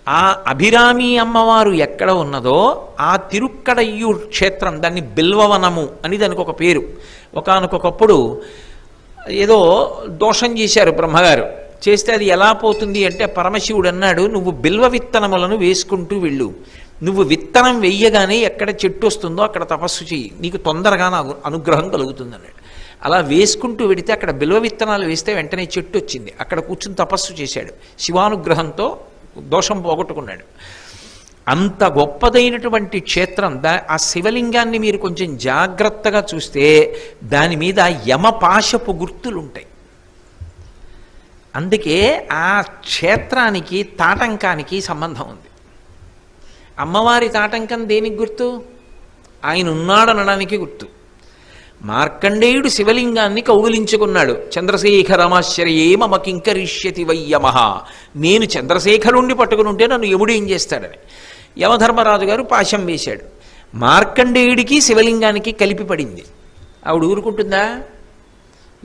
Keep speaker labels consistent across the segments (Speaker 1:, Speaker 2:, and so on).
Speaker 1: ఆ అభిరామి అమ్మవారు ఎక్కడ ఉన్నదో ఆ తిరుక్కడయ్యూర్ క్షేత్రం, దాన్ని బిల్వవనము అని దానికి ఒక పేరు. ఒకానొకప్పుడు ఏదో దోషం చేశారు బ్రహ్మగారు. చేస్తే అది ఎలా పోతుంది అంటే పరమశివుడు అన్నాడు, నువ్వు బిల్వ విత్తనములను వేసుకుంటూ వెళ్ళు, నువ్వు విత్తనం వెయ్యగానే ఎక్కడ చెట్టు వస్తుందో అక్కడ తపస్సు చెయ్యి, నీకు తొందరగా నాకు అనుగ్రహం కలుగుతుంది అన్నాడు. అలా వేసుకుంటూ వెడితే అక్కడ బిల్వ విత్తనాలు వేస్తే వెంటనే చెట్టు వచ్చింది. అక్కడ కూర్చుని తపస్సు చేశాడు, శివానుగ్రహంతో దోషం పోగొట్టుకున్నాడు. అంత గొప్పదైనటువంటి క్షేత్రం. ఆ శివలింగాన్ని మీరు కొంచెం జాగ్రత్తగా చూస్తే దాని మీద యమపాశపు గుర్తులుంటాయి. అందుకే ఆ క్షేత్రానికి తాటంకానికి సంబంధం ఉంది. అమ్మవారి తాటంకం దేనికి గుర్తు? ఆయన ఉన్నాడనడానికి గుర్తు. మార్కండేయుడు శివలింగాన్ని కౌగిలించుకున్నాడు. చంద్రశేఖరమాశ్చర్యే మమ కింకరిష్యతి వయ్యమహ, నేను చంద్రశేఖరుణ్ణి పట్టుకుని ఉంటే నన్ను యముడు ఏం చేస్తాడని. యమధర్మరాజు గారు పాశం వేశాడు. మార్కండేయుడికి శివలింగానికి కలిపి పడింది. ఆవిడ ఊరుకుంటుందా?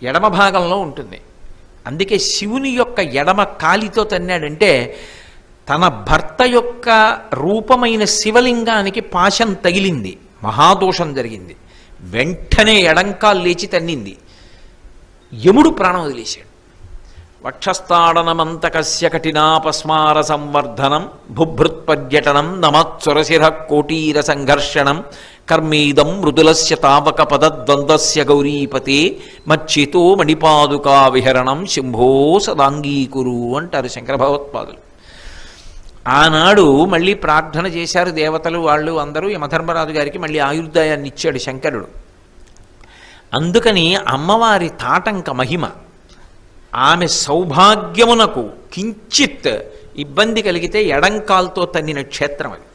Speaker 1: ఎడమ భాగంలో ఉంటుంది. అందుకే శివుని యొక్క ఎడమ కాలితో తన్నాడంటే తన భర్త యొక్క రూపమైన శివలింగానికి పాశం తగిలింది, మహాదోషం జరిగింది. వెంటనే ఎడంకాలు లేచి తన్నింది. యముడు ప్రాణం వదిలేశాడు. వక్షస్థాడనమంతకస్య కఠినాపస్మార సంవర్ధనం బుభృత్పర్యటనం నమత్సురశిర కోటీర సంఘర్షణం కర్మేదం మృదులస్య తావక పదద్వంద్వస్య గౌరీపతే మచ్చితో మణిపాదుకా విహరణం శంభో సదాంగీకురు అంటారు శంకర భగవత్పాదులు. ఆనాడు మళ్ళీ ప్రార్థన చేశారు దేవతలు, వాళ్ళు అందరూ. యమధర్మరాజు గారికి మళ్ళీ ఆయుర్దాయాన్ని ఇచ్చాడు శంకరుడు. అందుకని అమ్మవారి తాటంక మహిమ, ఆమె సౌభాగ్యమునకు కించిత్ ఇబ్బంది కలిగితే ఎడంకాల్తో తన్నిన క్షేత్రం అది.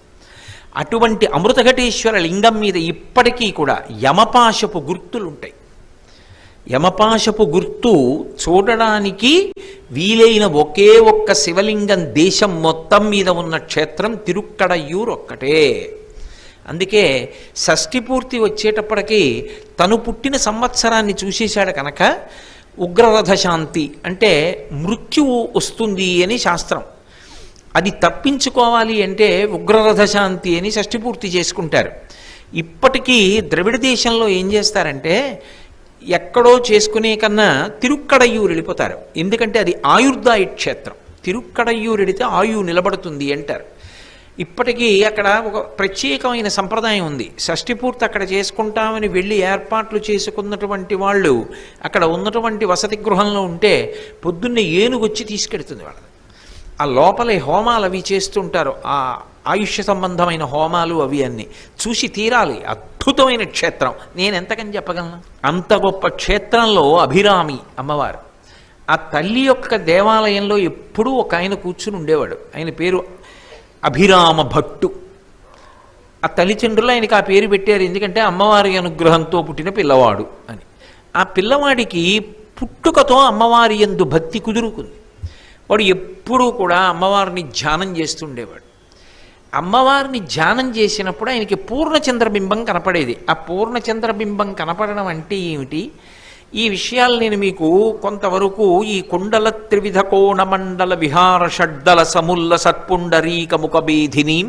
Speaker 1: అటువంటి అమృతఘటేశ్వర లింగం మీద ఇప్పటికీ కూడా యమపాశపు గుర్తులుంటాయి. యమపాశపు గుర్తు చూడడానికి వీలైన ఒకే ఒక్క శివలింగం దేశం మొత్తం మీద ఉన్న క్షేత్రం తిరుక్కడయ్యూరు ఒక్కటే. అందుకే షష్ఠి పూర్తి వచ్చేటప్పటికీ తను పుట్టిన సంవత్సరాన్ని చూసేశాడు కనుక ఉగ్రరథ శాంతి అంటే మృత్యువు వస్తుంది అని శాస్త్రం. అది తప్పించుకోవాలి అంటే ఉగ్రరథ శాంతి అని షష్ఠి పూర్తి చేసుకుంటారు. ఇప్పటికీ ద్రవిడ దేశంలో ఏం చేస్తారంటే ఎక్కడో చేసుకునే కన్నా తిరుక్కడయ్యూరు వెళ్ళిపోతారు. ఎందుకంటే అది ఆయుర్దాయ క్షేత్రం. తిరుక్కడయ్యూరు వెడితే ఆయువు నిలబడుతుంది అంటారు. ఇప్పటికీ అక్కడ ఒక ప్రత్యేకమైన సంప్రదాయం ఉంది. షష్ఠి పూర్తి అక్కడ చేసుకుంటామని వెళ్ళి ఏర్పాట్లు చేసుకున్నటువంటి వాళ్ళు అక్కడ ఉన్నటువంటి వసతి గృహంలో ఉంటే పొద్దున్నే ఏనుగొచ్చి తీసుకెడుతుంది వాళ్ళని. ఆ లోపలే హోమాలు అవి చేస్తుంటారు, ఆ ఆయుష్య సంబంధమైన హోమాలు అవి అన్నీ చూసి తీరాలి. అద్భుతమైన క్షేత్రం, నేను ఎంతకని చెప్పగలను. అంత గొప్ప క్షేత్రంలో అభిరామి అమ్మవారు. ఆ తల్లి యొక్క దేవాలయంలో ఎప్పుడూ ఒక ఆయన కూర్చుని ఉండేవాడు. ఆయన పేరు అభిరామ భట్టు. ఆ తల్లిదండ్రులు ఆయనకి ఆ పేరు పెట్టారు ఎందుకంటే అమ్మవారి అనుగ్రహంతో పుట్టిన పిల్లవాడు అని. ఆ పిల్లవాడికి పుట్టుకతో అమ్మవారి యందు భక్తి కుదురుకుంది. వాడు ఎప్పుడూ కూడా అమ్మవారిని ధ్యానం చేస్తుండేవాడు. అమ్మవారిని ధ్యానం చేసినప్పుడు ఆయనకి పూర్ణచంద్రబింబం కనపడేది. ఆ పూర్ణచంద్రబింబం కనపడడం అంటే ఏమిటి, ఈ విషయాలు నేను మీకు కొంతవరకు ఈ కుండల త్రివిధ కోణమండల విహార షడ్డల సముల్ల సత్పుండరీక ముఖబేధినీం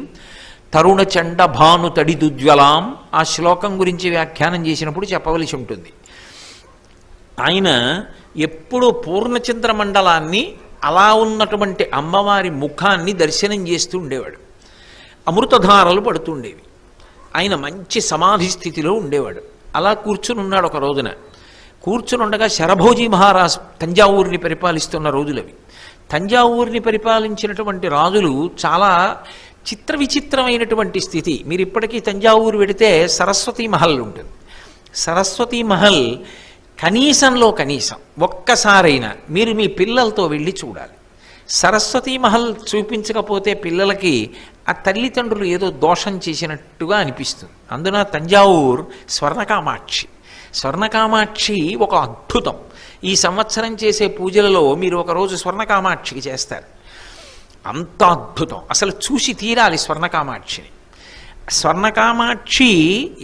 Speaker 1: తరుణచండ భాను తడిదుజ్వలాం ఆ శ్లోకం గురించి వ్యాఖ్యానం చేసినప్పుడు చెప్పవలసి ఉంటుంది. ఆయన ఎప్పుడూ పూర్ణచంద్ర మండలాన్ని, అలా ఉన్నటువంటి అమ్మవారి ముఖాన్ని దర్శనం చేస్తూ ఉండేవాడు. అమృతధారలు పడుతుండేవి. ఆయన మంచి సమాధి స్థితిలో ఉండేవాడు. అలా కూర్చుని ఉన్నాడు. ఒక రోజున కూర్చుని ఉండగా శరభోజీ మహారాజు తంజావూరిని పరిపాలిస్తున్న రోజులవి. తంజావూరిని పరిపాలించినటువంటి రాజులు చాలా చిత్ర విచిత్రమైనటువంటి స్థితి. మీరు ఇప్పటికీ తంజావూరు వెడితే సరస్వతీ మహల్ ఉంటుంది. సరస్వతీ మహల్ కనీసంలో కనీసం ఒక్కసారైనా మీరు మీ పిల్లలతో వెళ్ళి చూడాలి. సరస్వతీ మహల్ చూపించకపోతే పిల్లలకి ఆ తల్లిదండ్రులు ఏదో దోషం చేసినట్టుగా అనిపిస్తుంది. అందున తంజావూర్ స్వర్ణకామాక్షి. స్వర్ణకామాక్షి ఒక అద్భుతం. ఈ సంవత్సరం చేసే పూజలలో మీరు ఒకరోజు స్వర్ణకామాక్షికి చేస్తారు. అంత అద్భుతం, అసలు చూసి తీరాలి స్వర్ణకామాక్షిని. స్వర్ణకామాక్షి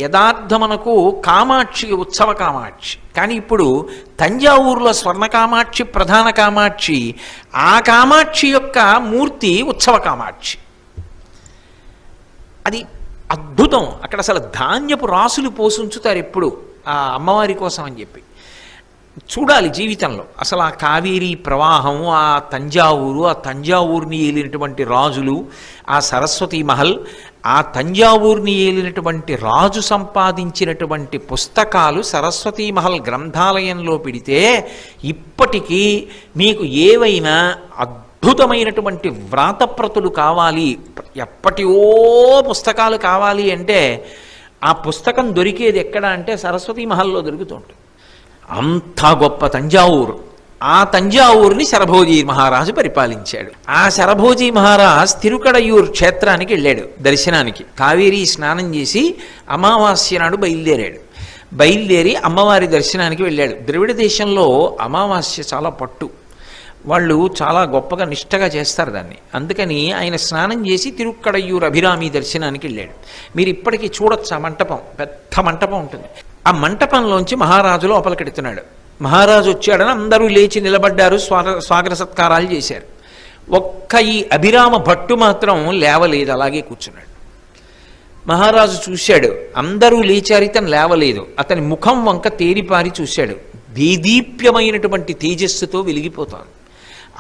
Speaker 1: యథార్థమనకు కామాక్షి ఉత్సవ కామాక్షి. కానీ ఇప్పుడు తంజావూరులో స్వర్ణకామాక్షి ప్రధాన కామాక్షి, ఆ కామాక్షి యొక్క మూర్తి ఉత్సవ కామాక్షి. అది అద్భుతం. అక్కడ అసలు ధాన్యపు రాసులు పోసుంచుతారు ఎప్పుడు ఆ అమ్మవారి కోసం అని చెప్పి. చూడాలి జీవితంలో అసలు ఆ కావేరీ ప్రవాహం, ఆ తంజావూరు, ఆ తంజావూరుని ఏలినటువంటి రాజులు, ఆ సరస్వతీ మహల్, ఆ తంజావూరుని ఏలినటువంటి రాజు సంపాదించినటువంటి పుస్తకాలు సరస్వతీ మహల్ గ్రంథాలయంలో పెడితే ఇప్పటికీ మీకు ఏవైనా అద్భుతమైనటువంటి వ్రాతప్రతులు కావాలి, ఎప్పటివో పుస్తకాలు కావాలి అంటే ఆ పుస్తకం దొరికేది ఎక్కడ అంటే సరస్వతీ మహల్లో దొరుకుతుంటుంది. అంత గొప్ప తంజావూరు. ఆ తంజావూరుని శరభోజీ మహారాజు పరిపాలించాడు. ఆ శరభోజీ మహారాజ్ తిరుకడయూర్ క్షేత్రానికి వెళ్ళాడు దర్శనానికి. కావేరీ స్నానం చేసి అమావాస్య నాడు బయలుదేరి అమ్మవారి దర్శనానికి వెళ్ళాడు. ద్రవిడ దేశంలో అమావాస్య చాలా పట్టు, వాళ్ళు చాలా గొప్పగా నిష్టగా చేస్తారు దాన్ని. అందుకని ఆయన స్నానం చేసి తిరుక్కడయూర్ అభిరామి దర్శనానికి వెళ్ళాడు. మీరు ఇప్పటికీ చూడొచ్చు ఆ మంటపం, పెద్ద మంటపం ఉంటుంది. ఆ మంటపంలోంచి మహారాజు లోపలికెడుతున్నాడు. మహారాజు వచ్చాడని అందరూ లేచి నిలబడ్డారు, స్వాగత సత్కారాలు చేశారు. ఒక్క ఈ అభిరామ భట్టు మాత్రం లేవలేదు, అలాగే కూర్చున్నాడు. మహారాజు చూశాడు, అందరూ లేచారు, ఇతను లేవలేదు. అతని ముఖం వంక తేరిపారి చూశాడు, దేదీప్యమైనటువంటి తేజస్సుతో వెలిగిపోతాను.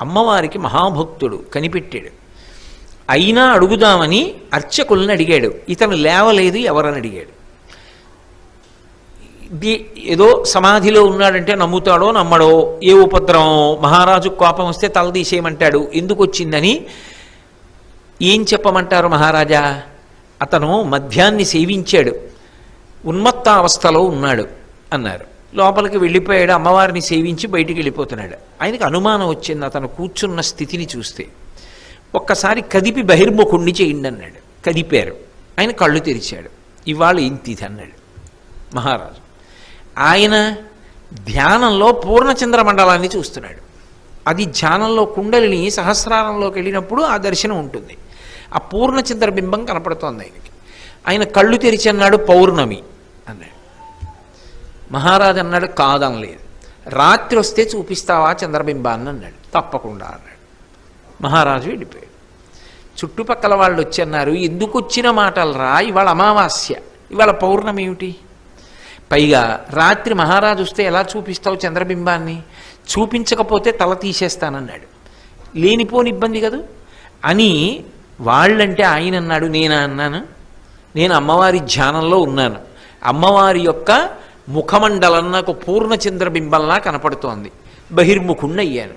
Speaker 1: అమ్మవారికి మహాభక్తుడు, కనిపెట్టాడు. అయినా అడుగుదామని అర్చకుల్ని అడిగాడు. ఇతను లేవలేదు, ఎవరని అడిగాడు. ఏదో సమాధిలో ఉన్నాడంటే నమ్ముతాడో నమ్మడో, ఏ ఉపద్రవం, మహారాజు కోపం వస్తే తలదీసేయమంటాడు, ఎందుకు వచ్చిందని ఏం చెప్పమంటారు మహారాజా? అతను మద్యాన్ని సేవించాడు, ఉన్మత్తావస్థలో ఉన్నాడు అన్నారు. లోపలికి వెళ్ళిపోయాడు, అమ్మవారిని సేవించి బయటికి వెళ్ళిపోతున్నాడు. ఆయనకు అనుమానం వచ్చింది అతను కూర్చున్న స్థితిని చూస్తే. ఒక్కసారి కదిపి బహిర్ముఖుణ్ణి చేయండి అన్నాడు. కదిపారు. ఆయన కళ్ళు తెరిచాడు. ఇవాళ ఇంతిది అన్నాడు మహారాజు. ఆయన ధ్యానంలో పూర్ణచంద్ర మండలాన్ని చూస్తున్నాడు. అది ధ్యానంలో కుండలిని సహస్రారంలోకి వెళ్ళినప్పుడు ఆ దర్శనం ఉంటుంది. ఆ పూర్ణచంద్ర బింబం కనపడుతోంది ఆయనకి. ఆయన కళ్ళు తెరిచి అన్నాడు, పౌర్ణమి అన్నాడు. మహారాజు అన్నాడు, కాదనలేదు. రాత్రి వస్తే చూపిస్తావా చంద్రబింబాన్ని అన్నాడు. తప్పకుండా అన్నాడు. మహారాజు వెళ్ళిపోయాడు. చుట్టుపక్కల వాళ్ళు వచ్చి అన్నారు, ఎందుకు వచ్చిన మాటలు రా, ఇవాళ అమావాస్య, ఇవాళ పౌర్ణమి ఏమిటి? పైగా రాత్రి మహారాజు వస్తే ఎలా చూపిస్తావు చంద్రబింబాన్ని? చూపించకపోతే తల తీసేస్తానన్నాడు. లేనిపోని ఇబ్బంది కదూ అని వాళ్ళంటే ఆయన అన్నాడు, నేనా అన్నాను? నేను అమ్మవారి ధ్యానంలో ఉన్నాను. అమ్మవారి యొక్క ముఖమండలం నాకు పూర్ణచంద్రబింబంలా కనపడుతోంది. బహిర్ముఖుణ్ణి అయ్యాను.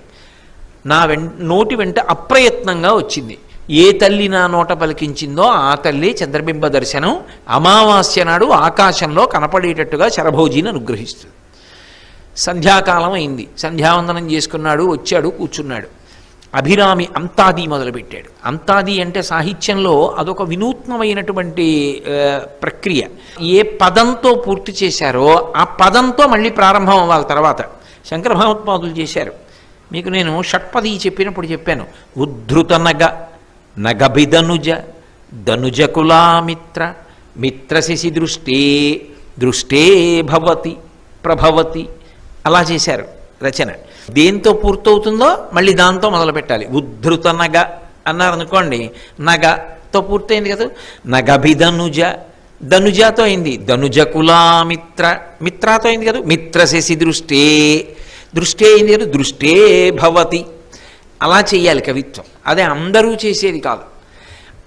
Speaker 1: నా నోటి వెంట అప్రయత్నంగా వచ్చింది. ఏ తల్లి నా నోట పలికించిందో ఆ తల్లి చంద్రబింబ దర్శనం అమావాస్య నాడు ఆకాశంలో కనపడేటట్టుగా శరభోజీని అనుగ్రహిస్తుంది. సంధ్యాకాలం అయింది. సంధ్యావందనం చేసుకున్నాడు, వచ్చాడు, కూర్చున్నాడు. అభిరామి అంతాది మొదలుపెట్టాడు. అంతాది అంటే సాహిత్యంలో అదొక వినూత్నమైనటువంటి ప్రక్రియ. ఏ పదంతో పూర్తి చేశారో ఆ పదంతో మళ్ళీ ప్రారంభం అవ్వాలి. తర్వాత శంకర భగవత్పాదులు చేశారు. మీకు నేను షట్పది చెప్పినప్పుడు చెప్పాను. ఉద్ధృత నగభిధనుజ ధనుజకులామిత్ర మిత్రశిశి దృష్టే భవతి ప్రభవతి, అలా చేశారు రచన. దేంతో పూర్తవుతుందో మళ్ళీ దాంతో మొదలు పెట్టాలి. ఉద్ధృత నగ అన్నారనుకోండి, నగతో పూర్తయింది కదా. నగభిధనుజ, ధనుజతో అయింది. ధనుజకులామిత్ర, మిత్రతో అయింది కదా. మిత్రశిశి దృష్టే అయింది కదా. దృష్టే భవతి, అలా చెయ్యాలి కవిత్వం. అదే అందరూ చేసేది కాదు.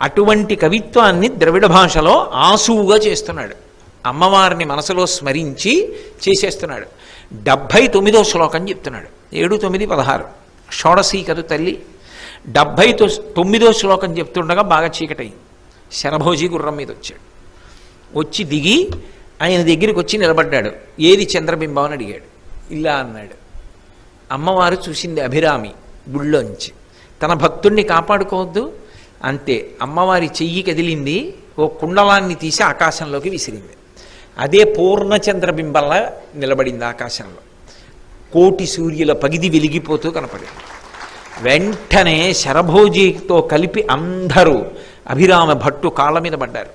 Speaker 1: అటువంటి కవిత్వాన్ని ద్రవిడ భాషలో ఆసువుగా చేస్తున్నాడు. అమ్మవారిని మనసులో స్మరించి చేసేస్తున్నాడు. 79వ శ్లోకం చెప్తున్నాడు. 7, 9, 16 షోడశీ కదు తల్లి. 79వ శ్లోకం చెప్తుండగా బాగా చీకటయింది. శరభోజీ గుర్రం మీద వచ్చాడు. వచ్చి దిగి ఆయన దగ్గరికి వచ్చి నిలబడ్డాడు. ఏది చంద్రబింబం అని అడిగాడు. ఇలా అన్నాడు. అమ్మవారు చూసింది అభిరామి గుళ్ళోంచి. తన భక్తుణ్ణి కాపాడుకోవద్దు అంతే. అమ్మవారి చెయ్యి కదిలింది, ఓ కుండలాన్ని తీసి ఆకాశంలోకి విసిరింది. అదే పూర్ణచంద్రబింబంలా నిలబడింది ఆకాశంలో. కోటి సూర్యుల పగిది వెలిగిపోతూ కనపడింది. వెంటనే శరభోజీతో కలిపి అందరూ అభిరామ భట్టు కాళ్ళ మీద పడ్డారు.